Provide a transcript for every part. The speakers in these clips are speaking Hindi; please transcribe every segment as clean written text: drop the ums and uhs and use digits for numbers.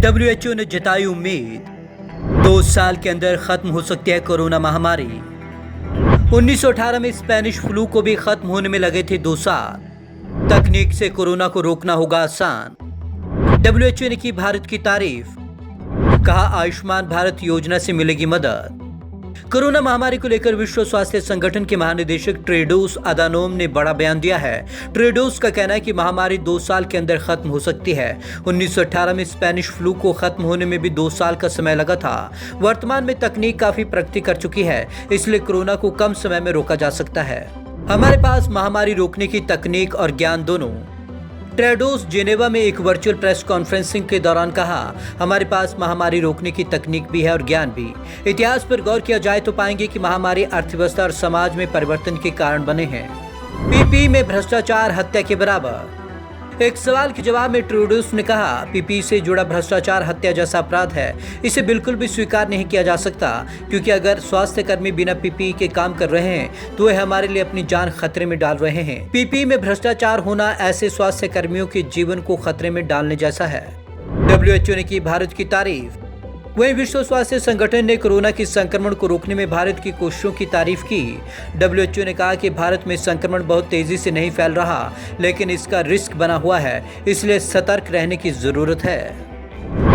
WHO ने जताई उम्मीद, 2 साल के अंदर खत्म हो सकती है कोरोना महामारी। 1918 में स्पेनिश फ्लू को भी खत्म होने में लगे थे 2 साल। तकनीक से कोरोना को रोकना होगा आसान। WHO ने की भारत की तारीफ, कहा आयुष्मान भारत योजना से मिलेगी मदद। कोरोना महामारी को लेकर विश्व स्वास्थ्य संगठन के महानिदेशक टेड्रोस अधानोम ने बड़ा बयान दिया है। टेड्रोस का कहना है कि महामारी 2 साल के अंदर खत्म हो सकती है। 1918 में स्पेनिश फ्लू को खत्म होने में भी 2 साल का समय लगा था। वर्तमान में तकनीक काफी प्रगति कर चुकी है, इसलिए कोरोना को कम समय में रोका जा सकता है। हमारे पास महामारी रोकने की तकनीक और ज्ञान दोनों। टेड्रोस जेनेवा में एक वर्चुअल प्रेस कॉन्फ्रेंसिंग के दौरान कहा, हमारे पास महामारी रोकने की तकनीक भी है और ज्ञान भी। इतिहास पर गौर किया जाए तो पाएंगे कि महामारी अर्थव्यवस्था और समाज में परिवर्तन के कारण बने हैं। पीपीई में भ्रष्टाचार हत्या के बराबर। एक सवाल के जवाब में टेड्रोस ने कहा, पीपीई से जुड़ा भ्रष्टाचार हत्या जैसा अपराध है। इसे बिल्कुल भी स्वीकार नहीं किया जा सकता, क्योंकि अगर स्वास्थ्य कर्मी बिना पीपीई के काम कर रहे हैं तो वे हमारे लिए अपनी जान खतरे में डाल रहे हैं। पीपीई में भ्रष्टाचार होना ऐसे स्वास्थ्य कर्मियों के जीवन को खतरे में डालने जैसा है। WHO ने की भारत की तारीफ। वहीं विश्व स्वास्थ्य संगठन ने कोरोना के संक्रमण को रोकने में भारत की कोशिशों की तारीफ की। WHO ने कहा कि भारत में संक्रमण बहुत तेजी से नहीं फैल रहा, लेकिन इसका रिस्क बना हुआ है, इसलिए सतर्क रहने की जरूरत है।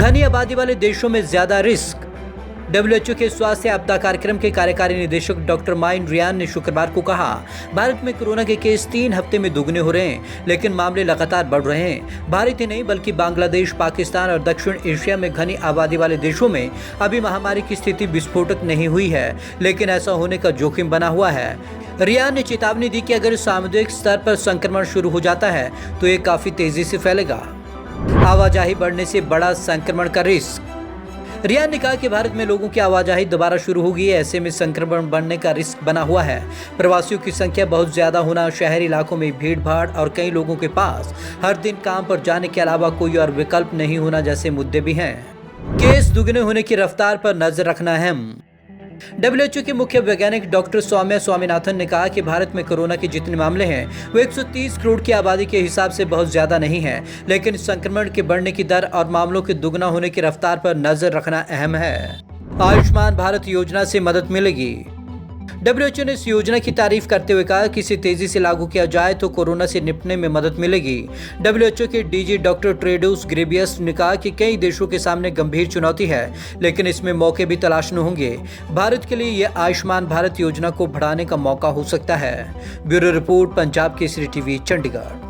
घनी आबादी वाले देशों में ज्यादा रिस्क। WHO के स्वास्थ्य आपदा कार्यक्रम के कार्यकारी निदेशक डॉक्टर माइन रियान ने शुक्रवार को कहा, भारत में कोरोना के केस 3 हफ्ते में दुगने हो रहे हैं, लेकिन मामले लगातार बढ़ रहे हैं। भारत ही नहीं बल्कि बांग्लादेश, पाकिस्तान और दक्षिण एशिया में घनी आबादी वाले देशों में अभी महामारी की स्थिति विस्फोटक नहीं हुई है, लेकिन ऐसा होने का जोखिम बना हुआ है। रियान ने चेतावनी दी कि अगर सामुदायिक स्तर पर संक्रमण शुरू हो जाता है तो ये काफी तेजी से फैलेगा। आवाजाही बढ़ने से बड़ा संक्रमण का रिस्क। रियान ने कहा कि भारत में लोगों की आवाजाही दोबारा शुरू होगी, ऐसे में संक्रमण बढ़ने का रिस्क बना हुआ है। प्रवासियों की संख्या बहुत ज्यादा होना, शहरी इलाकों में भीड़ भाड़ और कई लोगों के पास हर दिन काम पर जाने के अलावा कोई और विकल्प नहीं होना जैसे मुद्दे भी हैं। केस दुगने होने की रफ्तार पर नजर रखना अहम। WHO के मुख्य वैज्ञानिक डॉक्टर सौम्या स्वामीनाथन ने कहा कि भारत में कोरोना के जितने मामले हैं वो 130 करोड़ की आबादी के हिसाब से बहुत ज्यादा नहीं है, लेकिन संक्रमण के बढ़ने की दर और मामलों के दुगना होने की रफ्तार पर नजर रखना अहम है। आयुष्मान भारत योजना से मदद मिलेगी। WHO ने इस योजना की तारीफ करते हुए कहा कि इसे तेजी से लागू किया जाए तो कोरोना से निपटने में मदद मिलेगी। WHO के डीजी डॉक्टर टेड्रोस घेब्रेयेसस ने कहा कि कई देशों के सामने गंभीर चुनौती है, लेकिन इसमें मौके भी तलाशने होंगे। भारत के लिए यह आयुष्मान भारत योजना को बढ़ाने का मौका हो सकता है। Bureau report, Punjab Kesari TV, Chandigarh.